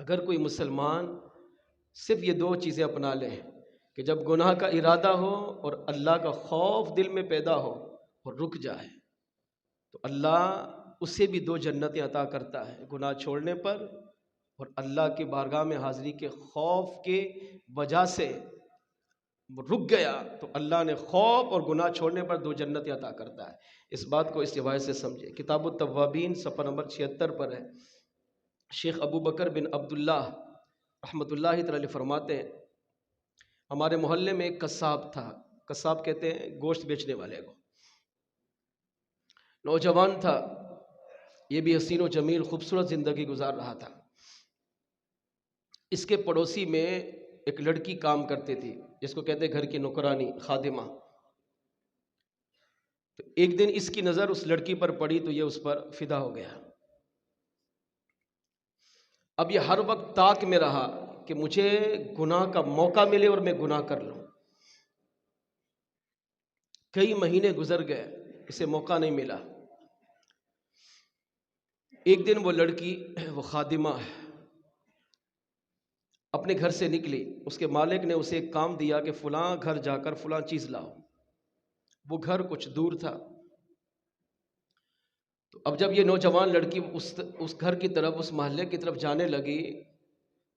اگر کوئی مسلمان صرف یہ دو چیزیں اپنا لے کہ جب گناہ کا ارادہ ہو اور اللہ کا خوف دل میں پیدا ہو اور رک جائے تو اللہ اسے بھی دو جنتیں عطا کرتا ہے گناہ چھوڑنے پر، اور اللہ کی بارگاہ میں حاضری کے خوف کے وجہ سے وہ رک گیا تو اللہ نے خوف اور گناہ چھوڑنے پر دو جنتیں عطا کرتا ہے۔ اس بات کو اس روایت سے سمجھے۔ کتاب التوابین صفحہ نمبر 76 پر ہے، شیخ ابو بکر بن عبداللہ رحمۃ اللہ تعالی فرماتے ہیں ہمارے محلے میں ایک قصاب تھا، قصاب کہتے ہیں گوشت بیچنے والے کو، نوجوان تھا، یہ بھی حسین و جمیل خوبصورت زندگی گزار رہا تھا۔ اس کے پڑوسی میں ایک لڑکی کام کرتی تھی جس کو کہتے ہیں گھر کی نوکرانی، خادمہ۔ تو ایک دن اس کی نظر اس لڑکی پر پڑی تو یہ اس پر فدا ہو گیا۔ اب یہ ہر وقت تاک میں رہا کہ مجھے گناہ کا موقع ملے اور میں گناہ کر لوں۔ کئی مہینے گزر گئے، اسے موقع نہیں ملا۔ ایک دن وہ لڑکی، وہ خادمہ اپنے گھر سے نکلی، اس کے مالک نے اسے ایک کام دیا کہ فلاں گھر جا کر فلاں چیز لاؤ۔ وہ گھر کچھ دور تھا، تو اب جب یہ نوجوان لڑکی اس گھر کی طرف، اس محلے کی طرف جانے لگی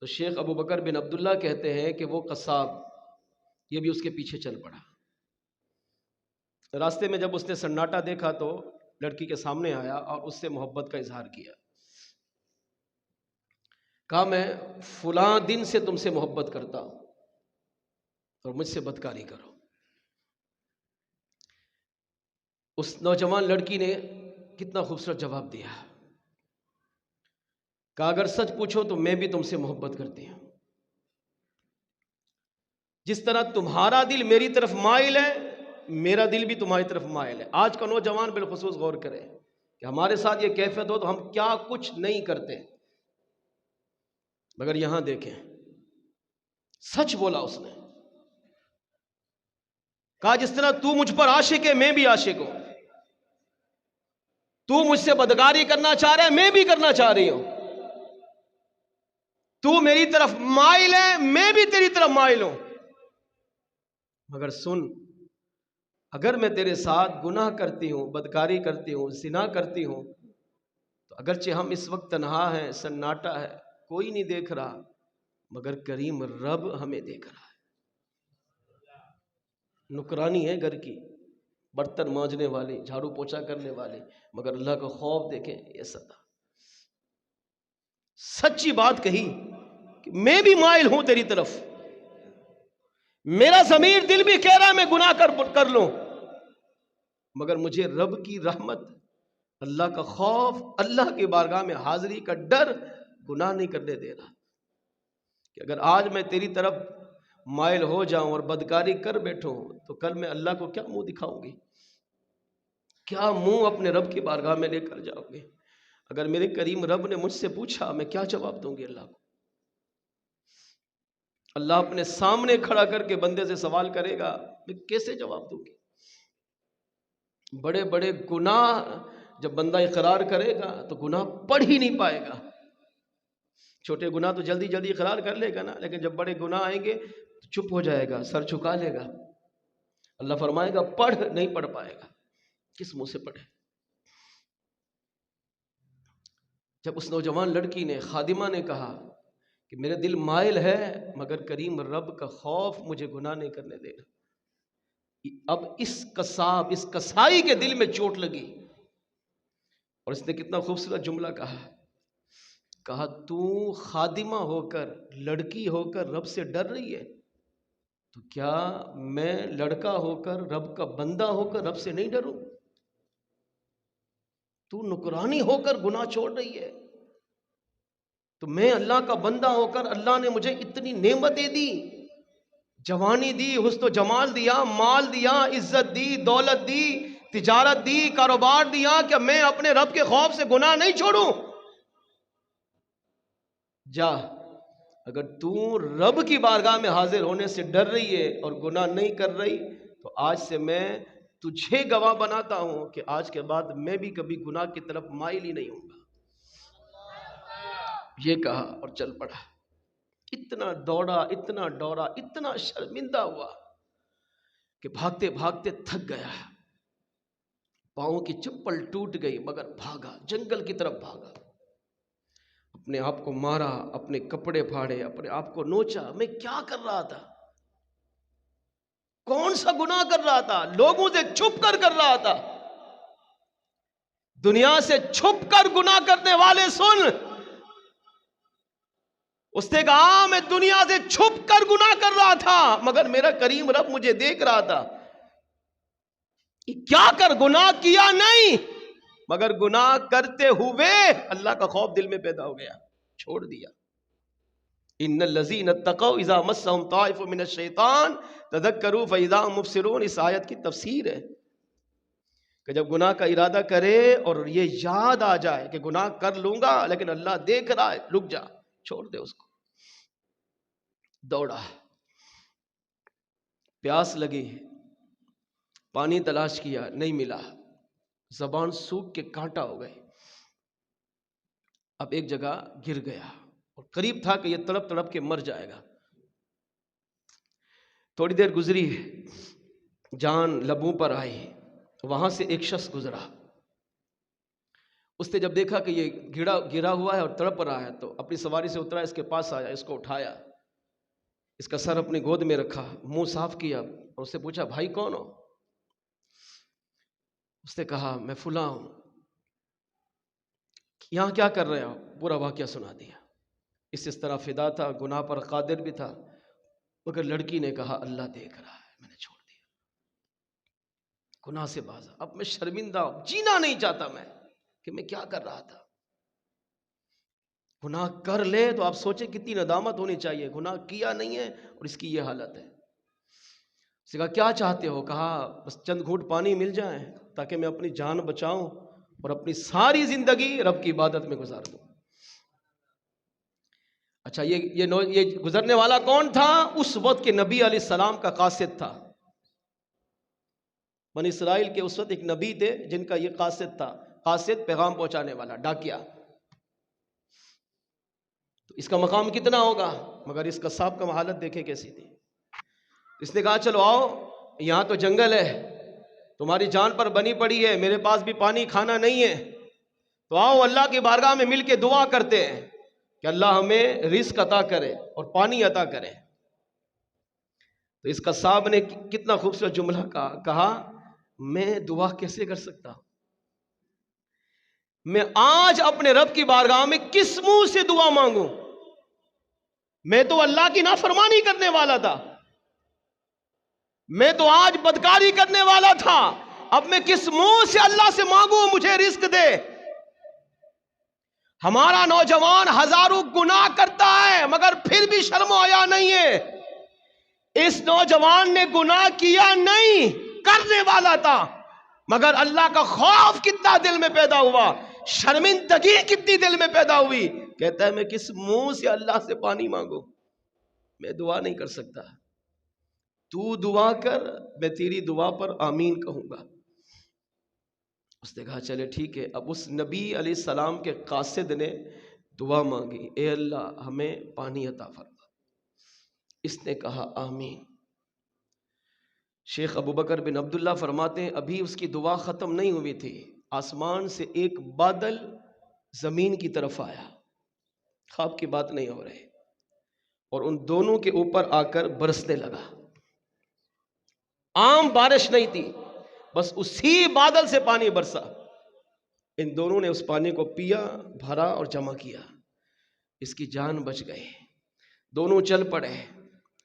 تو شیخ ابو بکر بن عبداللہ کہتے ہیں کہ وہ قصاب یہ بھی اس کے پیچھے چل پڑا۔ راستے میں جب اس نے سناٹا دیکھا تو لڑکی کے سامنے آیا اور اس سے محبت کا اظہار کیا، کہا میں فلاں دن سے تم سے محبت کرتا ہوں اور مجھ سے بدکاری کرو۔ اس نوجوان لڑکی نے کتنا خوبصورت جواب دیا، کہا اگر سچ پوچھو تو میں بھی تم سے محبت کرتی ہوں، جس طرح تمہارا دل میری طرف مائل ہے میرا دل بھی تمہاری طرف مائل ہے۔ آج کا نوجوان بالخصوص غور کرے کہ ہمارے ساتھ یہ کیفیت ہو تو ہم کیا کچھ نہیں کرتے، مگر یہاں دیکھیں سچ بولا اس نے، کہا جس طرح تو مجھ پر عاشق ہے میں بھی عاشق ہوں، تو مجھ سے بدکاری کرنا چاہ رہا ہے میں بھی کرنا چاہ رہی ہوں، تو میری طرف مائل ہے میں بھی تیری طرف مائل ہوں، مگر سن اگر میں تیرے ساتھ گناہ کرتی ہوں، بدکاری کرتی ہوں، زنا کرتی ہوں تو اگرچہ ہم اس وقت تنہا ہیں، سناٹا ہے، کوئی نہیں دیکھ رہا، مگر کریم رب ہمیں دیکھ رہا ہے۔ نکرانی ہے گھر کی، برتن مانجنے والی، جھاڑو پوچھا کرنے والی، مگر اللہ کا خوف دیکھیں یہ صدا سچی بات کہی کہ میں بھی مائل ہوں تیری طرف، میرا ضمیر دل بھی کہہ رہا ہے میں گناہ کر لوں، مگر مجھے رب کی رحمت، اللہ کا خوف، اللہ کی بارگاہ میں حاضری کا ڈر گناہ نہیں کرنے دے رہا کہ اگر آج میں تیری طرف مائل ہو جاؤں اور بدکاری کر بیٹھوں تو کل میں اللہ کو کیا منہ دکھاؤں گی، کیا منہ اپنے رب کی بارگاہ میں لے کر جاؤں گی۔ اگر میرے کریم رب نے مجھ سے پوچھا میں کیا جواب دوں گی اللہ کو؟ اللہ اپنے سامنے کھڑا کر کے بندے سے سوال کرے گا میں کیسے جواب دوں گی؟ بڑے بڑے گناہ جب بندہ اقرار کرے گا تو گناہ پڑھ ہی نہیں پائے گا، چھوٹے گناہ تو جلدی جلدی اقرار کر لے گا نا، لیکن جب بڑے گناہ آئیں گے تو چپ ہو جائے گا، سر جھکا لے گا، اللہ فرمائے گا پڑھ، نہیں پڑھ پائے گا، کس منہ سے پڑھے؟ جب اس نوجوان لڑکی نے، خادمہ نے کہا کہ میرے دل مائل ہے مگر کریم رب کا خوف مجھے گناہ نہیں کرنے دے رہا، اب اس قصاب، اس قصائی کے دل میں چوٹ لگی اور اس نے کتنا خوبصورت جملہ کہا تو خادمہ ہو کر، لڑکی ہو کر رب سے ڈر رہی ہے تو کیا میں لڑکا ہو کر، رب کا بندہ ہو کر رب سے نہیں ڈروں؟ تو نکرانی ہو کر گناہ چھوڑ رہی ہے تو میں اللہ کا بندہ ہو کر، اللہ نے مجھے اتنی نعمتیں دی، جوانی دی، حسن و جمال دیا، مال دیا، عزت دی، دولت دی، تجارت دی، کاروبار دیا، کہ میں اپنے رب کے خوف سے گناہ نہیں چھوڑوں؟ جا، اگر تو رب کی بارگاہ میں حاضر ہونے سے ڈر رہی ہے اور گناہ نہیں کر رہی تو آج سے میں تجھے گواہ بناتا ہوں کہ آج کے بعد میں بھی کبھی گناہ کی طرف مائل ہی نہیں ہوں گا۔ یہ کہا اور چل پڑا. اتنا دوڑا، اتنا دوڑا، اتنا شرمندہ ہوا کہ بھاگتے بھاگتے تھک گیا. پاؤں کی چپل ٹوٹ گئی مگر بھاگا، جنگل کی طرف بھاگا. اپنے آپ کو مارا، اپنے کپڑے پھاڑے، اپنے آپ کو نوچا. میں کیا کر رہا تھا؟ کون سا گناہ کر رہا تھا؟ لوگوں سے چھپ کر رہا تھا. دنیا سے چھپ کر گناہ کرنے والے سن. اس نے کہا میں دنیا سے چھپ کر گناہ کر رہا تھا مگر میرا کریم رب مجھے دیکھ رہا تھا. کیا کر گناہ کیا نہیں، مگر گناہ کرتے ہوئے اللہ کا خوف دل میں پیدا ہو گیا، چھوڑ دیا. ان الذین اتقوا اذا مسهم طائف من الشیطان تذکروا فاذا هم مبصرون. اس آیت کی تفسیر ہے کہ جب گناہ کا ارادہ کرے اور یہ یاد آ جائے کہ گناہ کر لوں گا لیکن اللہ دیکھ رہا ہے، رک جا، چھوڑ دے اس کو. دوڑا، پیاس لگی، پانی تلاش کیا، نہیں ملا، زبان سوکھ کے کانٹا ہو گئے. اب ایک جگہ گر گیا اور قریب تھا کہ یہ تڑپ تڑپ کے مر جائے گا. تھوڑی دیر گزری، جان لبوں پر آئی. وہاں سے ایک شخص گزرا. اس نے جب دیکھا کہ یہ گرا ہوا ہے اور تڑپ رہا ہے تو اپنی سواری سے اترا، اس کے پاس آیا، اس کو اٹھایا، اس کا سر اپنی گود میں رکھا، منہ صاف کیا اور اس سے پوچھا بھائی کون ہو؟ اس نے کہا میں فلاں ہوں. یہاں کیا کر رہے ہو؟ پورا واقعہ سنا دیا. اس طرح فدا تھا، گناہ پر قادر بھی تھا، مگر لڑکی نے کہا اللہ دیکھ رہا ہے، میں نے چھوڑ دیا. گناہ سے باز. اب میں شرمندہ ہوں، جینا نہیں چاہتا میں کہ میں کیا کر رہا تھا. گناہ کر لے تو آپ سوچیں کتنی ندامت ہونی چاہیے. گناہ کیا نہیں ہے اور اس کی یہ حالت ہے. اس نے کہا کیا چاہتے ہو؟ کہا بس چند گھونٹ پانی مل جائیں تاکہ میں اپنی جان بچاؤں اور اپنی ساری زندگی رب کی عبادت میں گزار دوں. اچھا یہ گزرنے والا کون تھا؟ اس وقت کے نبی علیہ السلام کا قاصد تھا. بنی اسرائیل کے اس وقت ایک نبی تھے جن کا یہ قاصد تھا. قاصد پیغام پہنچانے والا، ڈاکیا. تو اس کا مقام کتنا ہوگا؟ مگر اس قصاب کا حالت دیکھیں کیسی تھی. اس نے کہا چلو آؤ، یہاں تو جنگل ہے، تمہاری جان پر بنی پڑی ہے، میرے پاس بھی پانی کھانا نہیں ہے، تو آؤ اللہ کی بارگاہ میں مل کے دعا کرتے ہیں کہ اللہ ہمیں رزق عطا کرے اور پانی عطا کرے. تو اس قصاب نے کتنا خوبصورت جملہ کہا میں دعا کیسے کر سکتا ہوں؟ میں آج اپنے رب کی بارگاہ میں کس منہ سے دعا مانگوں؟ میں تو اللہ کی نافرمانی کرنے والا تھا، میں تو آج بدکاری کرنے والا تھا، اب میں کس منہ سے اللہ سے مانگوں مجھے رزق دے؟ ہمارا نوجوان ہزاروں گناہ کرتا ہے مگر پھر بھی شرم و حیا نہیں ہے. اس نوجوان نے گناہ کیا نہیں، کرنے والا تھا، مگر اللہ کا خوف کتنا دل میں پیدا ہوا، شرمندگی کتنی دل میں پیدا ہوئی. کہتا ہے میں کس منہ سے اللہ سے پانی مانگوں؟ میں دعا نہیں کر سکتا، تو دعا کر، میں تیری دعا پر آمین کہوں گا. اس نے کہا چلے ٹھیک ہے. اب اس نبی علیہ السلام کے قاصد نے دعا مانگی، اے اللہ ہمیں پانی عطا فرما. اس نے کہا آمین. شیخ ابوبکر بن عبداللہ فرماتے ہیں ابھی اس کی دعا ختم نہیں ہوئی تھی، آسمان سے ایک بادل زمین کی طرف آیا، خواب کی بات نہیں ہو رہی، اور ان دونوں کے اوپر آ کر برسنے لگا. عام بارش نہیں تھی، بس اسی بادل سے پانی برسا. ان دونوں نے اس پانی کو پیا، بھرا اور جمع کیا. اس کی جان بچ گئی. دونوں چل پڑے،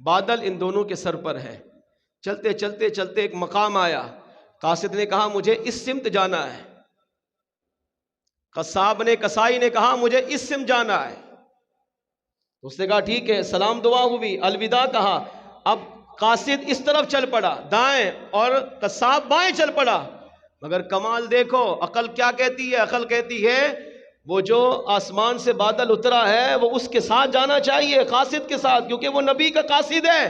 بادل ان دونوں کے سر پر ہے. چلتے چلتے چلتے ایک مقام آیا، قاصد نے کہا مجھے اس سمت جانا ہے، قصاب نے کسائی نے کہا مجھے اس سمت جانا ہے. اس نے کہا ٹھیک ہے، سلام دعا ہوئی، الوداع کہا. اب قاصد اس طرف چل پڑا دائیں اور قصاب بائیں چل پڑا. مگر کمال دیکھو، عقل کیا کہتی ہے؟ عقل کہتی ہے وہ جو آسمان سے بادل اترا ہے وہ اس کے ساتھ جانا چاہیے، قاصد کے ساتھ، کیونکہ وہ نبی کا قاصد ہے.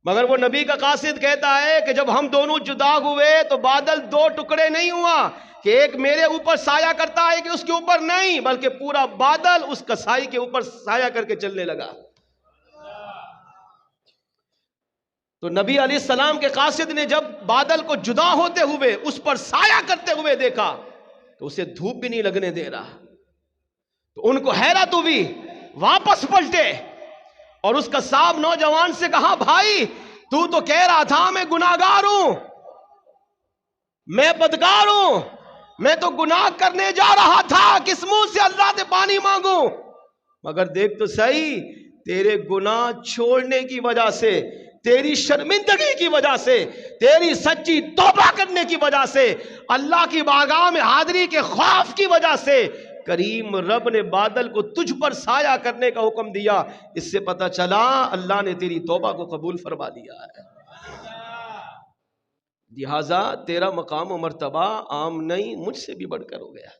مگر وہ نبی کا قاصد کہتا ہے کہ جب ہم دونوں جدا ہوئے تو بادل دو ٹکڑے نہیں ہوا کہ ایک میرے اوپر سایہ کرتا ہے کہ اس کے اوپر نہیں، بلکہ پورا بادل اس کسائی کے اوپر سایہ کر کے چلنے لگا۔ تو نبی علیہ السلام کے قاصد نے جب بادل کو جدا ہوتے ہوئے اس پر سایہ کرتے ہوئے دیکھا تو اسے دھوپ بھی نہیں لگنے دے رہا، تو ان کو حیرت ہوئی، واپس پلٹے اور اس قصاب نوجوان سے کہا، بھائی تو کہہ رہا تھا میں گناہگار ہوں، میں بدکار ہوں، میں تو گناہ کرنے جا رہا تھا، کس منہ سے اللہ سے پانی مانگوں؟ مگر دیکھ تو صحیح، تیرے گناہ چھوڑنے کی وجہ سے، تیری شرمندگی کی وجہ سے، تیری سچی توبہ کرنے کی وجہ سے، اللہ کی بارگاہ میں حاضری کے خوف کی وجہ سے کریم رب نے بادل کو تجھ پر سایہ کرنے کا حکم دیا۔ اس سے پتہ چلا اللہ نے تیری توبہ کو قبول فرما دیا ہے۔ لہٰذا تیرا مقام و مرتبہ عام نہیں، مجھ سے بھی بڑھ کر ہو گیا،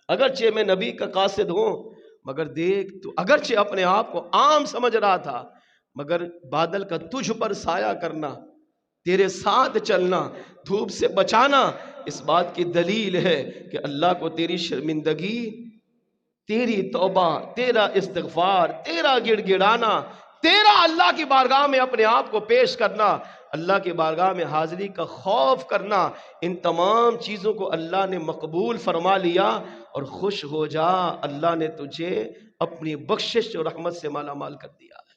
اگرچہ میں نبی کا قاصد ہوں، مگر دیکھ تو اگرچہ اپنے آپ کو عام سمجھ رہا تھا، مگر بادل کا تجھ پر سایہ کرنا، تیرے ساتھ چلنا، دھوپ سے بچانا، اس بات کی دلیل ہے کہ اللہ کو تیری شرمندگی، تیری توبہ، تیرا استغفار، تیرا گڑ گڑانا، تیرا اللہ کی بارگاہ میں اپنے آپ کو پیش کرنا، اللہ کی بارگاہ میں حاضری کا خوف کرنا، ان تمام چیزوں کو اللہ نے مقبول فرما لیا، اور خوش ہو جا، اللہ نے تجھے اپنی بخشش اور رحمت سے مالا مال کر دیا ہے۔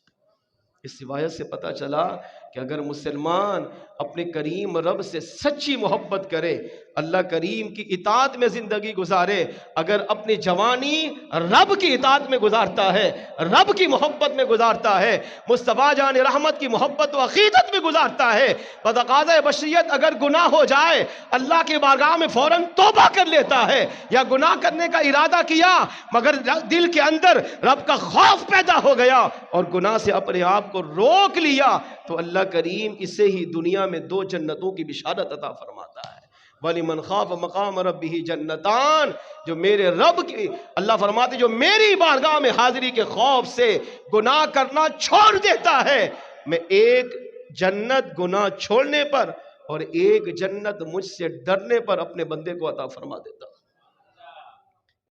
اس روایت سے پتہ چلا کہ اگر مسلمان اپنے کریم رب سے سچی محبت کرے، اللہ کریم کی اطاعت میں زندگی گزارے، اگر اپنی جوانی رب کی اطاعت میں گزارتا ہے، رب کی محبت میں گزارتا ہے، مصطفیٰ جان رحمت کی محبت و عقیدت میں گزارتا ہے، بتقاضۂ بشریت اگر گناہ ہو جائے اللہ کی بارگاہ میں فوراً توبہ کر لیتا ہے، یا گناہ کرنے کا ارادہ کیا مگر دل کے اندر رب کا خوف پیدا ہو گیا اور گناہ سے اپنے آپ کو روک لیا، تو اللہ کریم اسے ہی دنیا میں 2 جنتوں کی بشارت عطا فرماتا ہے۔ وَلِمَنْ خَافَ مَقَامَ رَبِّهِ جَنَّتَانِ، جو میرے رب کی، اللہ فرماتے جو میری بارگاہ میں حاضری کے خوف سے گناہ کرنا چھوڑ دیتا ہے، میں ایک جنت گناہ چھوڑنے پر اور ایک جنت مجھ سے ڈرنے پر اپنے بندے کو عطا فرما دیتا ہوں۔